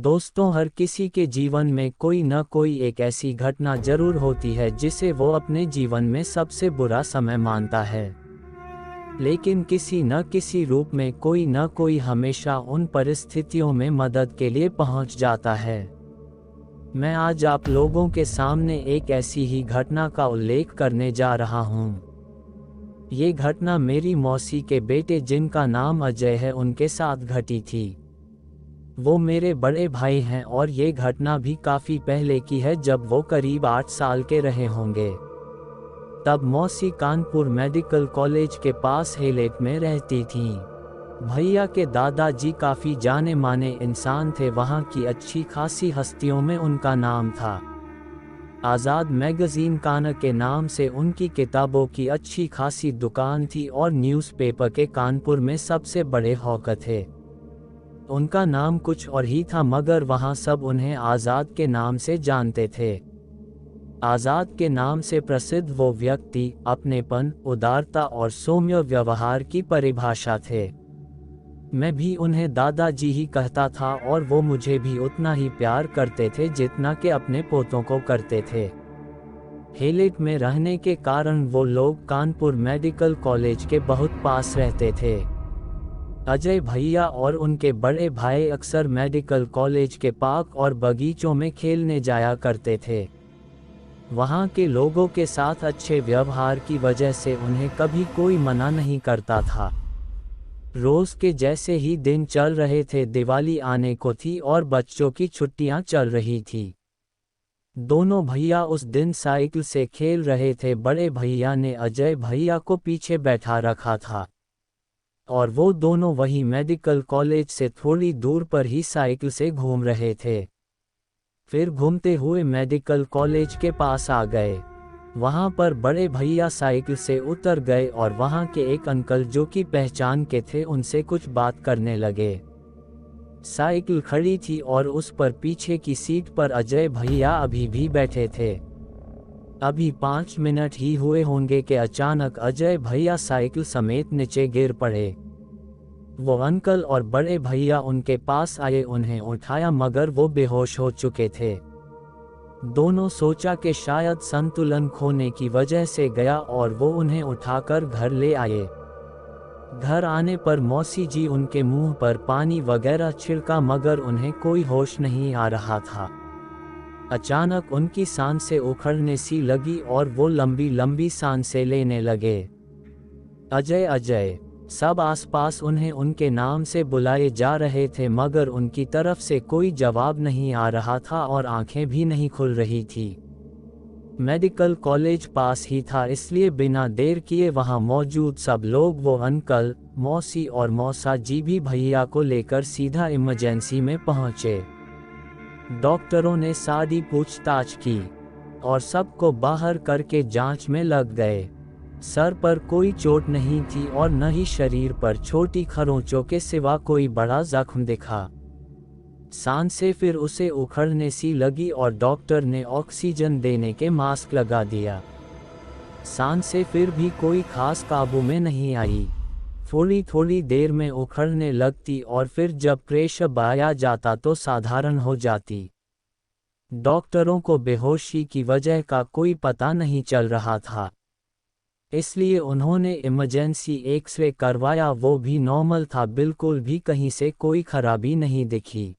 दोस्तों, हर किसी के जीवन में कोई न कोई एक ऐसी घटना जरूर होती है जिसे वो अपने जीवन में सबसे बुरा समय मानता है। लेकिन किसी न किसी रूप में कोई न कोई हमेशा उन परिस्थितियों में मदद के लिए पहुंच जाता है। मैं आज आप लोगों के सामने एक ऐसी ही घटना का उल्लेख करने जा रहा हूं। ये घटना मेरी मौसी के बेटे, जिनका नाम अजय है, उनके साथ घटी थी। वो मेरे बड़े भाई हैं और ये घटना भी काफ़ी पहले की है, जब वो करीब 8 साल के रहे होंगे। तब मौसी कानपुर मेडिकल कॉलेज के पास हेलेट में रहती थीं। भैया के दादाजी काफ़ी जाने माने इंसान थे। वहाँ की अच्छी खासी हस्तियों में उनका नाम था। आज़ाद मैगज़ीन कान के नाम से उनकी किताबों की अच्छी खासी दुकान थी और न्यूज़पेपर के कानपुर में सबसे बड़े हॉकर थे। उनका नाम कुछ और ही था, मगर वहाँ सब उन्हें आज़ाद के नाम से जानते थे। आज़ाद के नाम से प्रसिद्ध वो व्यक्ति अपनेपन, उदारता और सौम्य व्यवहार की परिभाषा थे। मैं भी उन्हें दादाजी ही कहता था और वो मुझे भी उतना ही प्यार करते थे जितना कि अपने पोतों को करते थे। हेलेट में रहने के कारण वो लोग कानपुर मेडिकल कॉलेज के बहुत पास रहते थे। अजय भैया और उनके बड़े भाई अक्सर मेडिकल कॉलेज के पार्क और बगीचों में खेलने जाया करते थे। वहाँ के लोगों के साथ अच्छे व्यवहार की वजह से उन्हें कभी कोई मना नहीं करता था। रोज के जैसे ही दिन चल रहे थे। दिवाली आने को थी और बच्चों की छुट्टियां चल रही थी। दोनों भैया उस दिन साइकिल से खेल रहे थे। बड़े भैया ने अजय भैया को पीछे बैठा रखा था और वो दोनों वही मेडिकल कॉलेज से थोड़ी दूर पर ही साइकिल से घूम रहे थे। फिर घूमते हुए मेडिकल कॉलेज के पास आ गए। वहां पर बड़े भैया साइकिल से उतर गए और वहां के एक अंकल, जो कि पहचान के थे, उनसे कुछ बात करने लगे। साइकिल खड़ी थी और उस पर पीछे की सीट पर अजय भैया अभी भी बैठे थे। अभी 5 मिनट ही हुए होंगे कि अचानक अजय भैया साइकिल समेत नीचे गिर पड़े। वो अंकल और बड़े भैया उनके पास आए, उन्हें उठाया, मगर वो बेहोश हो चुके थे। दोनों सोचा कि शायद संतुलन खोने की वजह से गया और वो उन्हें उठाकर घर ले आए। घर आने पर मौसी जी उनके मुंह पर पानी वगैरह छिड़का, मगर उन्हें कोई होश नहीं आ रहा था। अचानक उनकी सांसें उखड़ने सी लगी और वो लंबी लंबी सांसें लेने लगे। अजय अजय। सब आसपास उन्हें उनके नाम से बुलाए जा रहे थे, मगर उनकी तरफ से कोई जवाब नहीं आ रहा था और आंखें भी नहीं खुल रही थी। मेडिकल कॉलेज पास ही था, इसलिए बिना देर किए वहां मौजूद सब लोग, वो अंकल, मौसी और मौसा जी भी भैया को लेकर सीधा इमरजेंसी में पहुंचे। डॉक्टरों ने सारी पूछताछ की और सबको बाहर करके जांच में लग गए। सर पर कोई चोट नहीं थी और न ही शरीर पर छोटी खरोंचों के सिवा कोई बड़ा जख्म दिखा। सांसें फिर उसे उखड़ने सी लगी और डॉक्टर ने ऑक्सीजन देने के मास्क लगा दिया। सांसें फिर भी कोई खास काबू में नहीं आई। थोड़ी थोड़ी देर में उखड़ने लगती और फिर जब प्रेशर बढ़ाया जाता तो साधारण हो जाती। डॉक्टरों को बेहोशी की वजह का कोई पता नहीं चल रहा था, इसलिए उन्होंने इमरजेंसी एक्सरे करवाया। वो भी नॉर्मल था, बिल्कुल भी कहीं से कोई खराबी नहीं दिखी।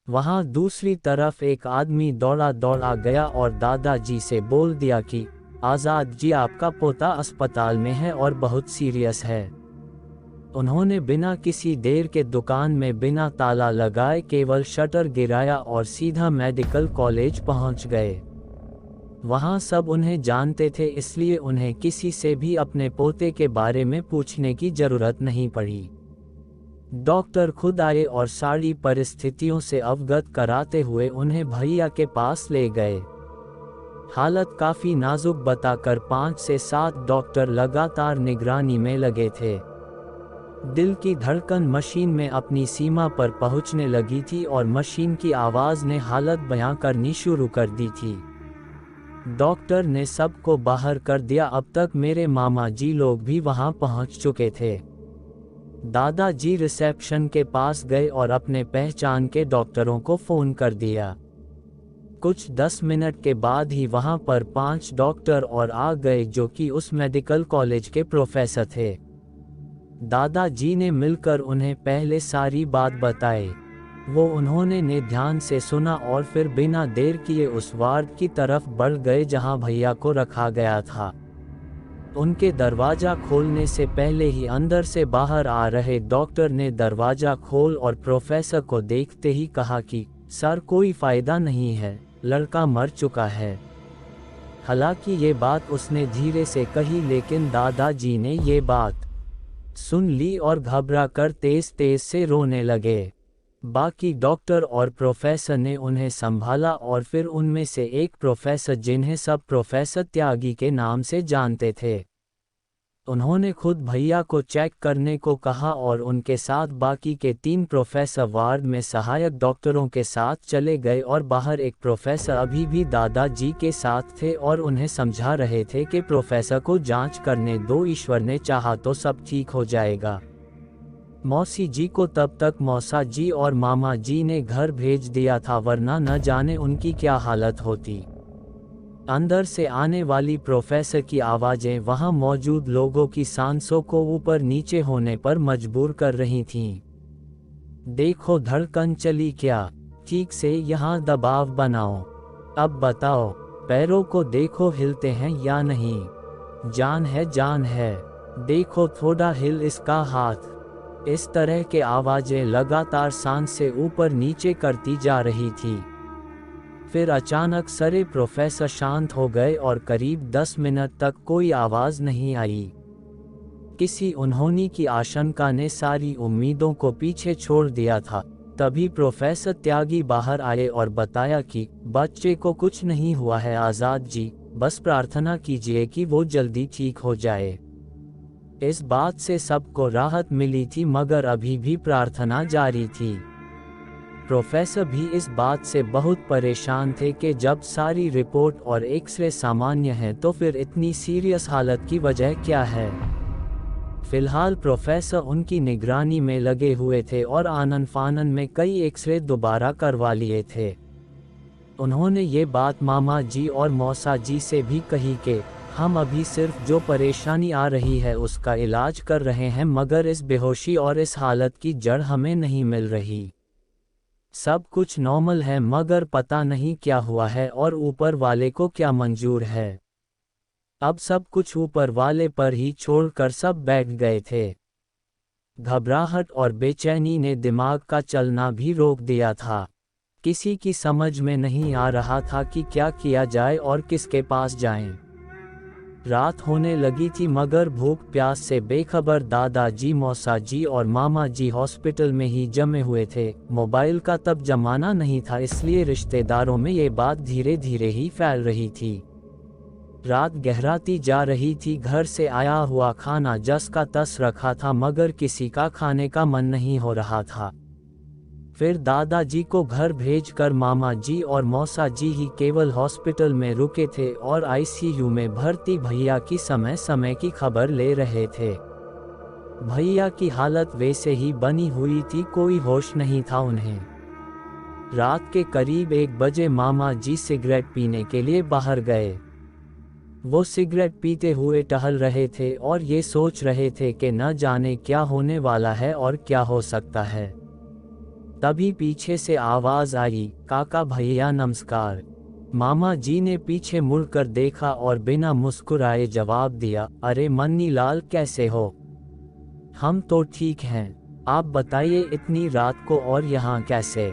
वहां दूसरी तरफ एक आदमी दौड़ा दौड़ा गया और दादाजी से बोल दिया कि आज़ाद जी, आपका पोता अस्पताल में है और बहुत सीरियस है। उन्होंने बिना किसी देर के दुकान में बिना ताला लगाए केवल शटर गिराया और सीधा मेडिकल कॉलेज पहुंच गए। वहां सब उन्हें जानते थे, इसलिए उन्हें किसी से भी अपने पोते के बारे में पूछने की जरूरत नहीं पड़ी। डॉक्टर खुद आए और सारी परिस्थितियों से अवगत कराते हुए उन्हें भैया के पास ले गए। हालत काफ़ी नाजुक बताकर 5 से 7 डॉक्टर लगातार निगरानी में लगे थे। दिल की धड़कन मशीन में अपनी सीमा पर पहुंचने लगी थी और मशीन की आवाज़ ने हालत बयां करनी शुरू कर दी थी। डॉक्टर ने सबको बाहर कर दिया। अब तक मेरे मामा जी लोग भी वहां पहुंच चुके थे। दादाजी रिसेप्शन के पास गए और अपने पहचान के डॉक्टरों को फ़ोन कर दिया। कुछ 10 मिनट के बाद ही वहां पर 5 डॉक्टर और आ गए जो कि उस मेडिकल कॉलेज के प्रोफेसर थे। दादाजी ने मिलकर उन्हें पहले सारी बात बताई। वो उन्होंने ध्यान से सुना और फिर बिना देर किए उस वार्ड की तरफ बढ़ गए जहां भैया को रखा गया था। उनके दरवाज़ा खोलने से पहले ही अंदर से बाहर आ रहे डॉक्टर ने दरवाज़ा खोल और प्रोफेसर को देखते ही कहा कि सर कोई फ़ायदा नहीं है, लड़का मर चुका है। हालांकि ये बात उसने धीरे से कही, लेकिन दादाजी ने ये बात सुन ली और घबरा कर तेज तेज से रोने लगे। बाकी डॉक्टर और प्रोफेसर ने उन्हें संभाला और फिर उनमें से एक प्रोफेसर, जिन्हें सब प्रोफेसर त्यागी के नाम से जानते थे, उन्होंने खुद भैया को चेक करने को कहा और उनके साथ बाकी के 3 प्रोफेसर वार्ड में सहायक डॉक्टरों के साथ चले गए और बाहर एक प्रोफेसर अभी भी दादाजी के साथ थे और उन्हें समझा रहे थे कि प्रोफेसर को जांच करने दो, ईश्वर ने चाहा तो सब ठीक हो जाएगा। मौसी जी को तब तक मौसा जी और मामा जी ने घर भेज दिया था, वरना न जाने उनकी क्या हालत होती। अंदर से आने वाली प्रोफेसर की आवाज़ें वहां मौजूद लोगों की सांसों को ऊपर नीचे होने पर मजबूर कर रही थीं। देखो धड़कन चली क्या, ठीक से यहाँ दबाव बनाओ, अब बताओ पैरों को देखो हिलते हैं या नहीं, जान है जान है, देखो थोड़ा हिल इसका हाथ। इस तरह के आवाज़ें लगातार सांस से ऊपर नीचे करती जा रही थी। फिर अचानक सारे प्रोफेसर शांत हो गए और करीब 10 मिनट तक कोई आवाज़ नहीं आई। किसी अनहोनी की आशंका ने सारी उम्मीदों को पीछे छोड़ दिया था। तभी प्रोफेसर त्यागी बाहर आए और बताया कि बच्चे को कुछ नहीं हुआ है आज़ाद जी, बस प्रार्थना कीजिए कि वो जल्दी ठीक हो जाए। इस बात से सबको राहत मिली थी, मगर अभी भी प्रार्थना जारी थी। प्रोफेसर भी इस बात से बहुत परेशान थे कि जब सारी रिपोर्ट और एक्सरे सामान्य हैं तो फिर इतनी सीरियस हालत की वजह क्या है। फिलहाल प्रोफेसर उनकी निगरानी में लगे हुए थे और आनन फानन में कई एक्सरे दोबारा करवा लिए थे। उन्होंने ये बात मामा जी और मौसा जी से भी कही कि हम अभी सिर्फ जो परेशानी आ रही है उसका इलाज कर रहे हैं, मगर इस बेहोशी और इस हालत की जड़ हमें नहीं मिल रही। सब कुछ नॉर्मल है, मगर पता नहीं क्या हुआ है और ऊपर वाले को क्या मंजूर है। अब सब कुछ ऊपर वाले पर ही छोड़कर सब बैठ गए थे। घबराहट और बेचैनी ने दिमाग का चलना भी रोक दिया था। किसी की समझ में नहीं आ रहा था कि क्या किया जाए और किसके पास जाएं। रात होने लगी थी, मगर भूख प्यास से बेखबर दादाजी, मौसा जी और मामा जी हॉस्पिटल में ही जमे हुए थे। मोबाइल का तब जमाना नहीं था, इसलिए रिश्तेदारों में ये बात धीरे धीरे ही फैल रही थी। रात गहराती जा रही थी। घर से आया हुआ खाना जस का तस रखा था, मगर किसी का खाने का मन नहीं हो रहा था। फिर दादाजी को घर भेजकर मामा जी और मौसा जी ही केवल हॉस्पिटल में रुके थे और आईसीयू में भर्ती भैया की समय समय की खबर ले रहे थे। भैया की हालत वैसे ही बनी हुई थी, कोई होश नहीं था उन्हें। रात के करीब 1 बजे मामा जी सिगरेट पीने के लिए बाहर गए। वो सिगरेट पीते हुए टहल रहे थे और ये सोच रहे थे कि न जाने क्या होने वाला है और क्या हो सकता है। तभी पीछे से आवाज आई, काका भैया नमस्कार। मामा जी ने पीछे मुड़कर देखा और बिना मुस्कुराए जवाब दिया, अरे मन्नी लाल कैसे हो? हम तो ठीक हैं, आप बताइए इतनी रात को और यहाँ कैसे?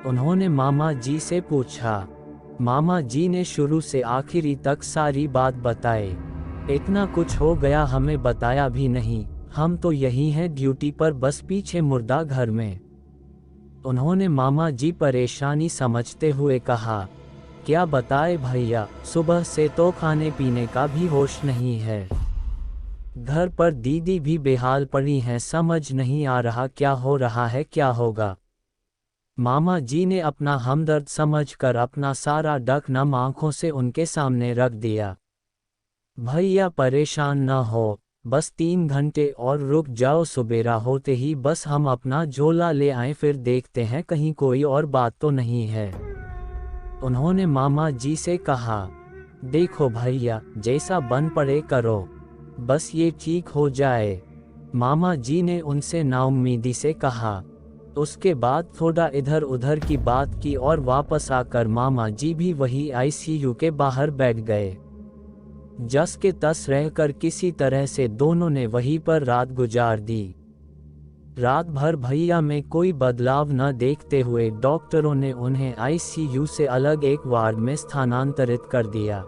उन्होंने मामा जी से पूछा। मामा जी ने शुरू से आखिरी तक सारी बात बताई। इतना कुछ हो गया हमें बताया भी नहीं, हम तो यही हैं ड्यूटी पर, बस पीछे मुर्दा घर में। उन्होंने मामा जी परेशानी समझते हुए कहा, क्या बताए भैया, सुबह से तो खाने पीने का भी होश नहीं है। घर पर दीदी भी बेहाल पड़ी हैं, समझ नहीं आ रहा क्या हो रहा है क्या होगा। मामा जी ने अपना हमदर्द समझकर अपना सारा डक नम आंखों से उनके सामने रख दिया। भैया परेशान न हो, बस 3 घंटे और रुक जाओ, सुबेरा होते ही बस हम अपना झोला ले आए, फिर देखते हैं कहीं कोई और बात तो नहीं है। उन्होंने मामा जी से कहा, देखो भैया, जैसा बन पड़े करो, बस ये ठीक हो जाए। मामा जी ने उनसे नाउम्मीदी से कहा। उसके बाद थोड़ा इधर उधर की बात की और वापस आकर मामा जी भी वही आईसीयू के बाहर बैठ गए। जस के तस रहकर किसी तरह से दोनों ने वहीं पर रात गुजार दी। रात भर भैया में कोई बदलाव न देखते हुए डॉक्टरों ने उन्हें आईसीयू से अलग एक वार्ड में स्थानांतरित कर दिया।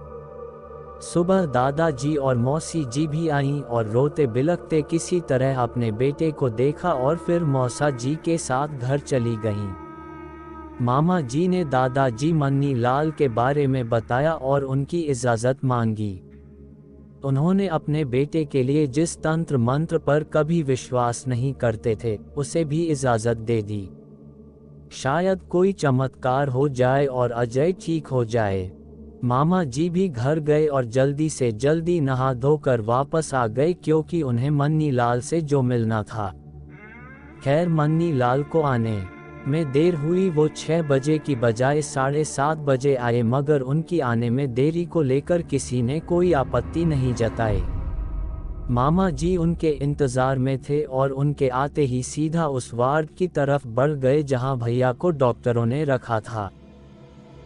सुबह दादाजी और मौसी जी भी आईं और रोते बिलखते किसी तरह अपने बेटे को देखा और फिर मौसा जी के साथ घर चली गईं। मामा जी ने दादाजी मन्नी लाल के बारे में बताया और उनकी इजाज़त मांगी। उन्होंने अपने बेटे के लिए जिस तंत्र मंत्र पर कभी विश्वास नहीं करते थे, उसे भी इजाज़त दे दी। शायद कोई चमत्कार हो जाए और अजय ठीक हो जाए। मामा जी भी घर गए और जल्दी से जल्दी नहा धोकर वापस आ गए, क्योंकि उन्हें मन्नी लाल से जो मिलना था। खैर, मन्नी लाल को आने में देर हुई। वो 6 बजे की बजाय 7:30 बजे आए, मगर उनकी आने में देरी को लेकर किसी ने कोई आपत्ति नहीं जताई। मामा जी उनके इंतज़ार में थे और उनके आते ही सीधा उस वार्ड की तरफ बढ़ गए जहां भैया को डॉक्टरों ने रखा था।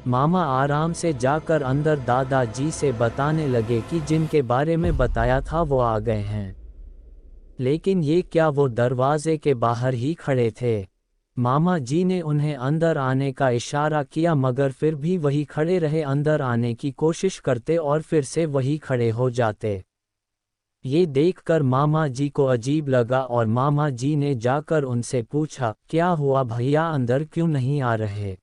मामा आराम से जाकर अंदर दादाजी से बताने लगे कि जिनके बारे में बताया था वो आ गए हैं। लेकिन ये क्या, वो दरवाजे के बाहर ही खड़े थे। मामा जी ने उन्हें अंदर आने का इशारा किया, मगर फिर भी वही खड़े रहे, अंदर आने की कोशिश करते और फिर से वही खड़े हो जाते। ये देखकर मामा जी को अजीब लगा और मामा जी ने जाकर उनसे पूछा, क्या हुआ भैया, अंदर क्यों नहीं आ रहे?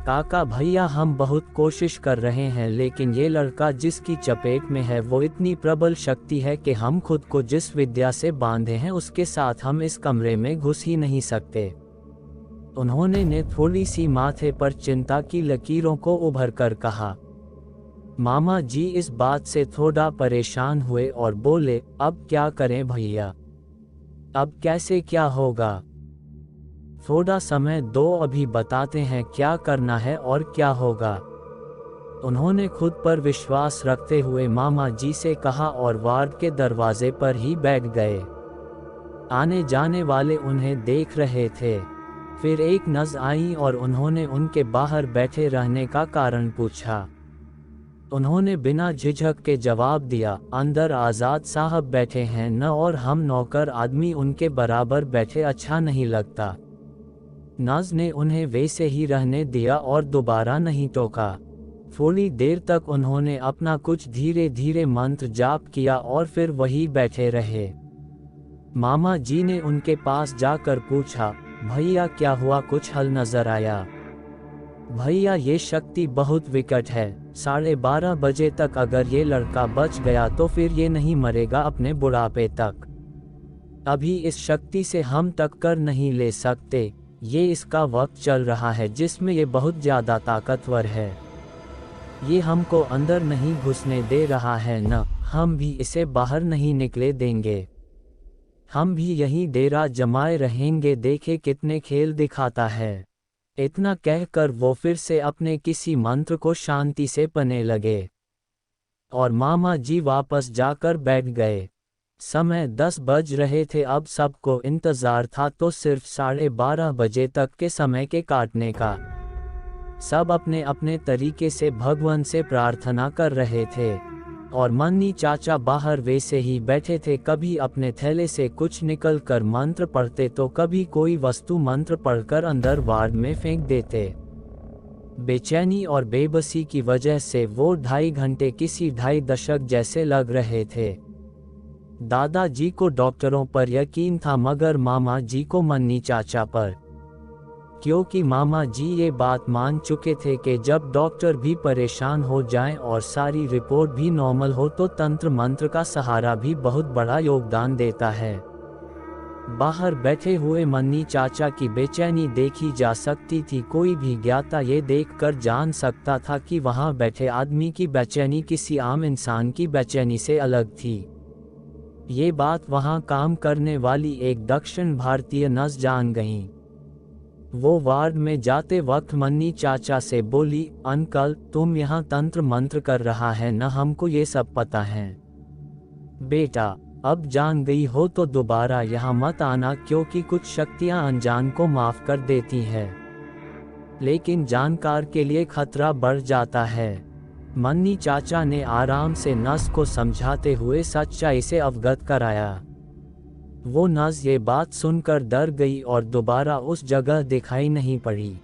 काका भैया, हम बहुत कोशिश कर रहे हैं, लेकिन ये लड़का जिसकी चपेट में है वो इतनी प्रबल शक्ति है कि हम खुद को जिस विद्या से बांधे हैं उसके साथ हम इस कमरे में घुस ही नहीं सकते। उन्होंने थोड़ी सी माथे पर चिंता की लकीरों को उभर कर कहा। मामा जी इस बात से थोड़ा परेशान हुए और बोले, अब क्या करें भैया, अब कैसे क्या होगा? थोड़ा समय दो, अभी बताते हैं क्या करना है और क्या होगा। उन्होंने खुद पर विश्वास रखते हुए मामा जी से कहा और वार्ड के दरवाजे पर ही बैठ गए। आने जाने वाले उन्हें देख रहे थे। फिर एक नज़र आई और उन्होंने उनके बाहर बैठे रहने का कारण पूछा। उन्होंने बिना झिझक के जवाब दिया, अंदर आज़ाद साहब बैठे हैं न, और हम नौकर आदमी उनके बराबर बैठे अच्छा नहीं लगता। नज़ ने उन्हें वैसे ही रहने दिया और दोबारा नहीं टोका। थोड़ी देर तक उन्होंने अपना कुछ धीरे धीरे मंत्र जाप किया और फिर वही बैठे रहे। मामा जी ने उनके पास जाकर पूछा, भैया क्या हुआ, कुछ हल नजर आया? भैया, ये शक्ति बहुत विकट है, 12:30 बजे तक अगर ये लड़का बच गया तो फिर ये नहीं मरेगा अपने बुढ़ापे तक। अभी इस शक्ति से हम टक्कर नहीं ले सकते। ये इसका वक्त चल रहा है जिसमें ये बहुत ज़्यादा ताकतवर है। ये हमको अंदर नहीं घुसने दे रहा है, न हम भी इसे बाहर नहीं निकले देंगे। हम भी यहीं डेरा जमाए रहेंगे, देखे कितने खेल दिखाता है। इतना कहकर वो फिर से अपने किसी मंत्र को शांति से पढ़ने लगे और मामा जी वापस जाकर बैठ गए। समय 10 बज रहे थे। अब सबको इंतज़ार था तो सिर्फ 12:30 बजे तक के समय के काटने का। सब अपने अपने तरीके से भगवान से प्रार्थना कर रहे थे और मन्नी चाचा बाहर वैसे ही बैठे थे। कभी अपने थैले से कुछ निकल कर मंत्र पढ़ते तो कभी कोई वस्तु मंत्र पढ़कर अंदर वार्ड में फेंक देते। बेचैनी और बेबसी की वजह से वो 2.5 घंटे किसी 2.5 दशक जैसे लग रहे थे। दादाजी को डॉक्टरों पर यकीन था, मगर मामा जी को मन्नी चाचा पर, क्योंकि मामा जी ये बात मान चुके थे कि जब डॉक्टर भी परेशान हो जाएं और सारी रिपोर्ट भी नॉर्मल हो तो तंत्र मंत्र का सहारा भी बहुत बड़ा योगदान देता है। बाहर बैठे हुए मन्नी चाचा की बेचैनी देखी जा सकती थी। कोई भी ज्ञाता ये देखकर जान सकता था कि वहां बैठे आदमी की बेचैनी किसी आम इंसान की बेचैनी से अलग थी। ये बात वहाँ काम करने वाली एक दक्षिण भारतीय नर्स जान गईं। वो वार्ड में जाते वक्त मन्नी चाचा से बोली, अंकल तुम यहाँ तंत्र मंत्र कर रहा है न, हमको ये सब पता है। बेटा अब जान गई हो तो दोबारा यहाँ मत आना, क्योंकि कुछ शक्तियाँ अनजान को माफ कर देती है, लेकिन जानकार के लिए खतरा बढ़ जाता है। मन्नी चाचा ने आराम से नर्स को समझाते हुए सच्चाई से अवगत कराया। वो नर्स ये बात सुनकर डर गई और दोबारा उस जगह दिखाई नहीं पड़ी।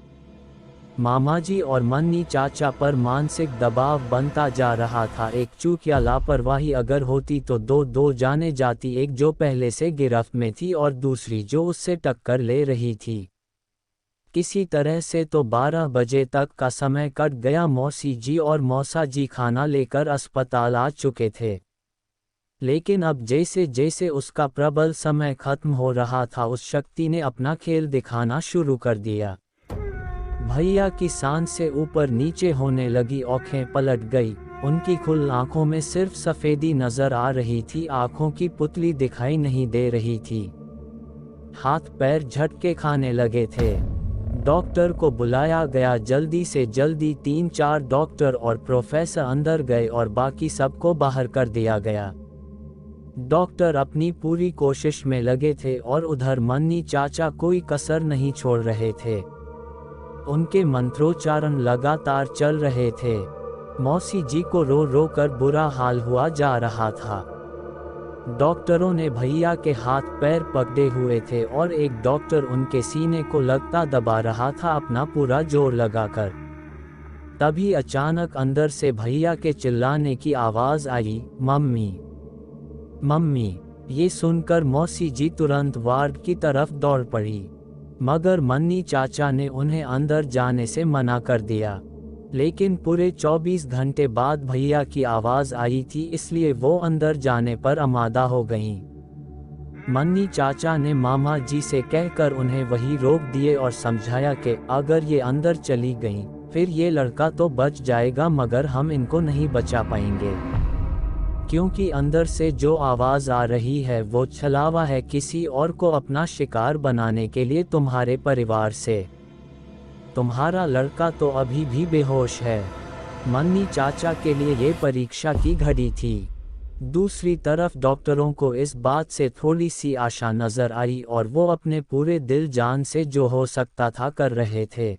मामाजी और मन्नी चाचा पर मानसिक दबाव बनता जा रहा था। एक चूक या लापरवाही अगर होती तो दो जाने जाती, एक जो पहले से गिरफ्त में थी और दूसरी जो उससे टक्कर ले रही थी। किसी तरह से तो 12 बजे तक का समय कट गया। मौसी जी और मौसा जी खाना लेकर अस्पताल आ चुके थे, लेकिन अब जैसे जैसे उसका प्रबल समय खत्म हो रहा था, उस शक्ति ने अपना खेल दिखाना शुरू कर दिया। भैया की सांस से ऊपर नीचे होने लगी, आंखें पलट गई। उनकी खुल आंखों में सिर्फ सफ़ेदी नजर आ रही थी, आंखों की पुतली दिखाई नहीं दे रही थी। हाथ पैर झटके खाने लगे थे। डॉक्टर को बुलाया गया। जल्दी से जल्दी 3-4 डॉक्टर और प्रोफेसर अंदर गए और बाकी सबको बाहर कर दिया गया। डॉक्टर अपनी पूरी कोशिश में लगे थे और उधर मन्नी चाचा कोई कसर नहीं छोड़ रहे थे। उनके मंत्रोच्चारण लगातार चल रहे थे। मौसी जी को रो रो कर बुरा हाल हुआ जा रहा था। डॉक्टरों ने भैया के हाथ पैर पकड़े हुए थे और एक डॉक्टर उनके सीने को लगता दबा रहा था अपना पूरा जोर लगाकर। तभी अचानक अंदर से भैया के चिल्लाने की आवाज़ आई, मम्मी मम्मी। ये सुनकर मौसी जी तुरंत वार्ड की तरफ दौड़ पड़ी, मगर मन्नी चाचा ने उन्हें अंदर जाने से मना कर दिया। लेकिन पूरे 24 घंटे बाद भैया की आवाज़ आई थी, इसलिए वो अंदर जाने पर आमादा हो गईं। मन्नी चाचा ने मामा जी से कहकर उन्हें वहीं रोक दिए और समझाया कि अगर ये अंदर चली गईं, फिर ये लड़का तो बच जाएगा मगर हम इनको नहीं बचा पाएंगे, क्योंकि अंदर से जो आवाज़ आ रही है वो छलावा है किसी और को अपना शिकार बनाने के लिए तुम्हारे परिवार से। तुम्हारा लड़का तो अभी भी बेहोश है। मन्नी चाचा के लिए ये परीक्षा की घड़ी थी। दूसरी तरफ डॉक्टरों को इस बात से थोड़ी सी आशा नजर आई और वो अपने पूरे दिल जान से जो हो सकता था कर रहे थे।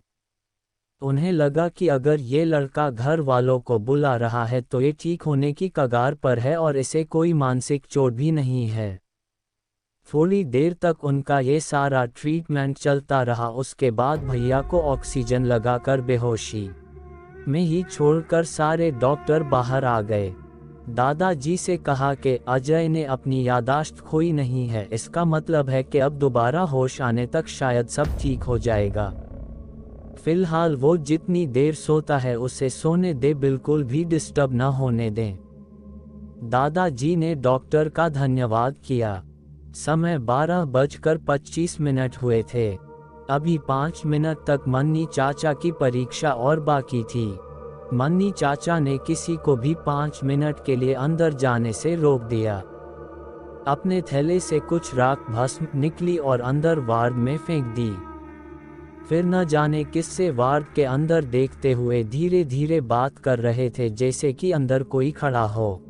उन्हें लगा कि अगर ये लड़का घर वालों को बुला रहा है तो ये ठीक होने की कगार पर है और इसे कोई मानसिक चोट भी नहीं है। थोड़ी देर तक उनका ये सारा ट्रीटमेंट चलता रहा। उसके बाद भैया को ऑक्सीजन लगाकर बेहोशी में ही छोड़कर सारे डॉक्टर बाहर आ गए। दादाजी से कहा कि अजय ने अपनी यादाश्त खोई नहीं है, इसका मतलब है कि अब दोबारा होश आने तक शायद सब ठीक हो जाएगा। फिलहाल वो जितनी देर सोता है उसे सोने दे, बिल्कुल भी डिस्टर्ब न होने दें। दादाजी ने डॉक्टर का धन्यवाद किया। समय 12:25 हुए थे। अभी 5 मिनट तक मन्नी चाचा की परीक्षा और बाकी थी। मन्नी चाचा ने किसी को भी 5 मिनट के लिए अंदर जाने से रोक दिया। अपने थैले से कुछ राख भस्म निकली और अंदर वार्ड में फेंक दी। फिर न जाने किससे वार्ड के अंदर देखते हुए धीरे धीरे बात कर रहे थे, जैसे कि अंदर कोई खड़ा हो।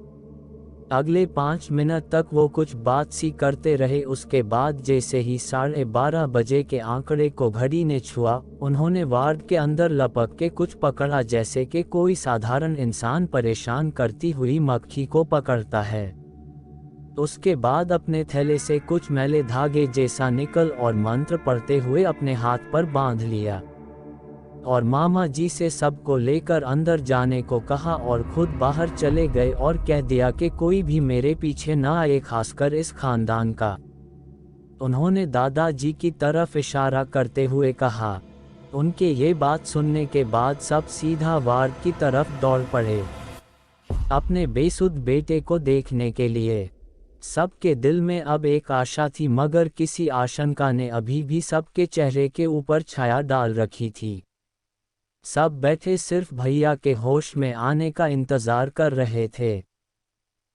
अगले 5 मिनट तक वो कुछ बात सी करते रहे। उसके बाद जैसे ही 12:30 बजे के आंकड़े को घड़ी ने छुआ, उन्होंने वार्ड के अंदर लपक के कुछ पकड़ा, जैसे कि कोई साधारण इंसान परेशान करती हुई मक्खी को पकड़ता है। उसके बाद अपने थैले से कुछ मैले धागे जैसा निकल और मंत्र पढ़ते हुए अपने हाथ पर बांध लिया और मामा जी से सबको लेकर अंदर जाने को कहा और खुद बाहर चले गए और कह दिया कि कोई भी मेरे पीछे न आए, खासकर इस खानदान का। उन्होंने दादाजी की तरफ इशारा करते हुए कहा। उनके ये बात सुनने के बाद सब सीधा वार्ड की तरफ दौड़ पड़े, अपने बेसुध बेटे को देखने के लिए। सबके दिल में अब एक आशा थी, मगर किसी आशंका ने अभी भी सबके चेहरे के ऊपर छाया डाल रखी थी। सब बैठे सिर्फ भैया के होश में आने का इंतजार कर रहे थे।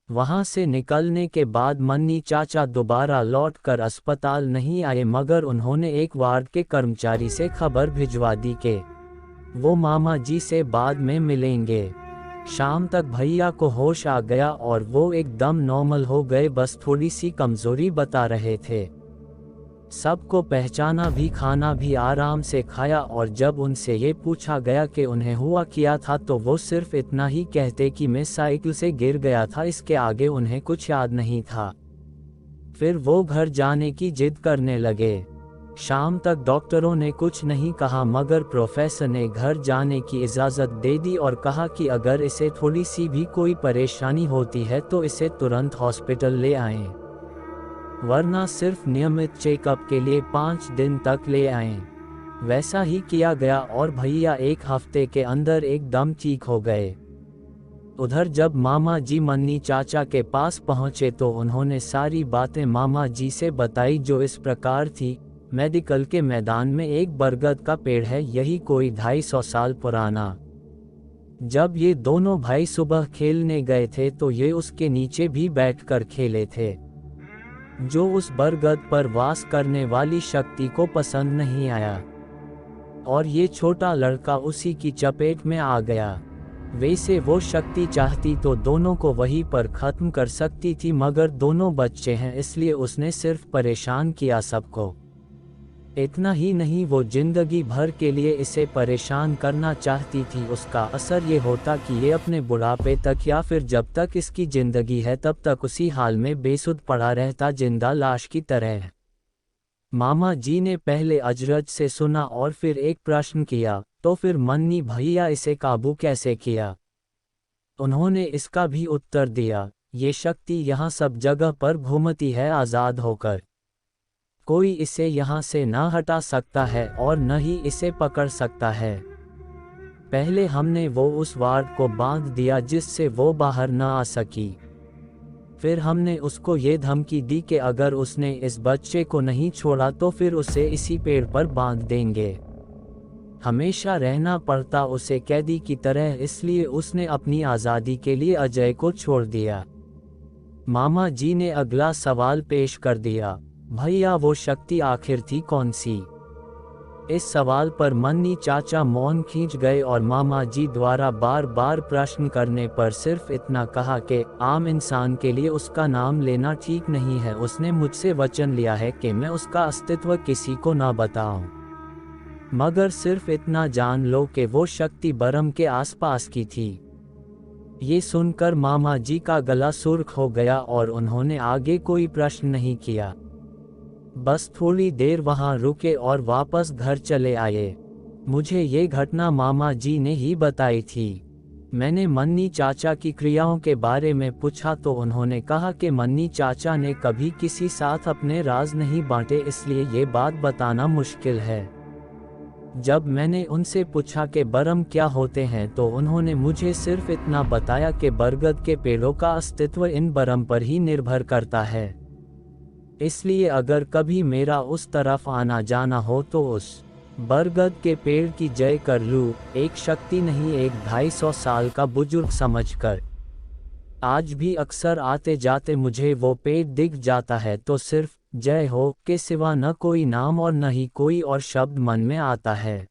वहां से निकलने के बाद मन्नी चाचा दोबारा लौटकर अस्पताल नहीं आए, मगर उन्होंने एक वार्ड के कर्मचारी से खबर भिजवा दी कि वो मामा जी से बाद में मिलेंगे। शाम तक भैया को होश आ गया और वो एकदम नॉर्मल हो गए, बस थोड़ी सी कमजोरी बता रहे थे। सबको पहचाना भी, खाना भी आराम से खाया, और जब उनसे ये पूछा गया कि उन्हें हुआ क्या था तो वो सिर्फ इतना ही कहते कि मैं साइकिल से गिर गया था, इसके आगे उन्हें कुछ याद नहीं था। फिर वो घर जाने की जिद करने लगे। शाम तक डॉक्टरों ने कुछ नहीं कहा, मगर प्रोफेसर ने घर जाने की इजाज़त दे दी और कहा कि अगर इसे थोड़ी सी भी कोई परेशानी होती है तो इसे तुरंत हॉस्पिटल ले आएं, वरना सिर्फ नियमित चेकअप के लिए 5 दिन तक ले आएं। वैसा ही किया गया और भैया 1 हफ्ते के अंदर एकदम ठीक हो गए। उधर जब मामा जी मन्नी चाचा के पास पहुंचे तो उन्होंने सारी बातें मामा जी से बताई, जो इस प्रकार थी। मेडिकल के मैदान में एक बरगद का पेड़ है, यही कोई 250 साल पुराना। जब ये दोनों भाई सुबह खेलने गए थे तो ये उसके नीचे भी बैठकर खेले थे, जो उस बरगद पर वास करने वाली शक्ति को पसंद नहीं आया और ये छोटा लड़का उसी की चपेट में आ गया। वैसे वो शक्ति चाहती तो दोनों को वहीं पर खत्म कर सकती थी, मगर दोनों बच्चे हैं इसलिए उसने सिर्फ परेशान किया सबको। इतना ही नहीं, वो जिंदगी भर के लिए इसे परेशान करना चाहती थी। उसका असर ये होता कि ये अपने बुढ़ापे तक या फिर जब तक इसकी जिंदगी है तब तक उसी हाल में बेसुध पड़ा रहता, जिंदा लाश की तरह। मामा जी ने पहले अजरज से सुना और फिर एक प्रश्न किया, तो फिर मन्नी भैया इसे काबू कैसे किया? उन्होंने इसका भी उत्तर दिया, ये शक्ति यहाँ सब जगह पर घूमती है आज़ाद होकर। कोई इसे यहाँ से ना हटा सकता है और न ही इसे पकड़ सकता है। पहले हमने वो उस वार्ड को बांध दिया जिससे वो बाहर न आ सकी। फिर हमने उसको ये धमकी दी कि अगर उसने इस बच्चे को नहीं छोड़ा तो फिर उसे इसी पेड़ पर बांध देंगे। हमेशा रहना पड़ता उसे कैदी की तरह, इसलिए उसने अपनी आज़ादी के लिए अजय को छोड़ दिया। मामा जी ने अगला सवाल पेश कर दिया, भैया वो शक्ति आखिर थी कौन सी? इस सवाल पर मन्नी चाचा मौन खींच गए और मामा जी द्वारा बार बार प्रश्न करने पर सिर्फ इतना कहा कि आम इंसान के लिए उसका नाम लेना ठीक नहीं है। उसने मुझसे वचन लिया है कि मैं उसका अस्तित्व किसी को ना बताऊं, मगर सिर्फ इतना जान लो कि वो शक्ति बरम के आसपास की थी। ये सुनकर मामा जी का गला सुर्ख हो गया और उन्होंने आगे कोई प्रश्न नहीं किया। बस थोड़ी देर वहां रुके और वापस घर चले आए। मुझे ये घटना मामा जी ने ही बताई थी। मैंने मन्नी चाचा की क्रियाओं के बारे में पूछा तो उन्होंने कहा कि मन्नी चाचा ने कभी किसी साथ अपने राज नहीं बांटे, इसलिए ये बात बताना मुश्किल है। जब मैंने उनसे पूछा कि बरम क्या होते हैं तो उन्होंने मुझे सिर्फ इतना बताया कि बरगद के पेड़ों का अस्तित्व इन बरम पर ही निर्भर करता है। इसलिए अगर कभी मेरा उस तरफ आना जाना हो तो उस बरगद के पेड़ की जय कर लूं, एक शक्ति नहीं, एक 250 साल का बुजुर्ग समझकर। आज भी अक्सर आते जाते मुझे वो पेड़ दिख जाता है तो सिर्फ जय हो के सिवा न कोई नाम और न ही कोई और शब्द मन में आता है।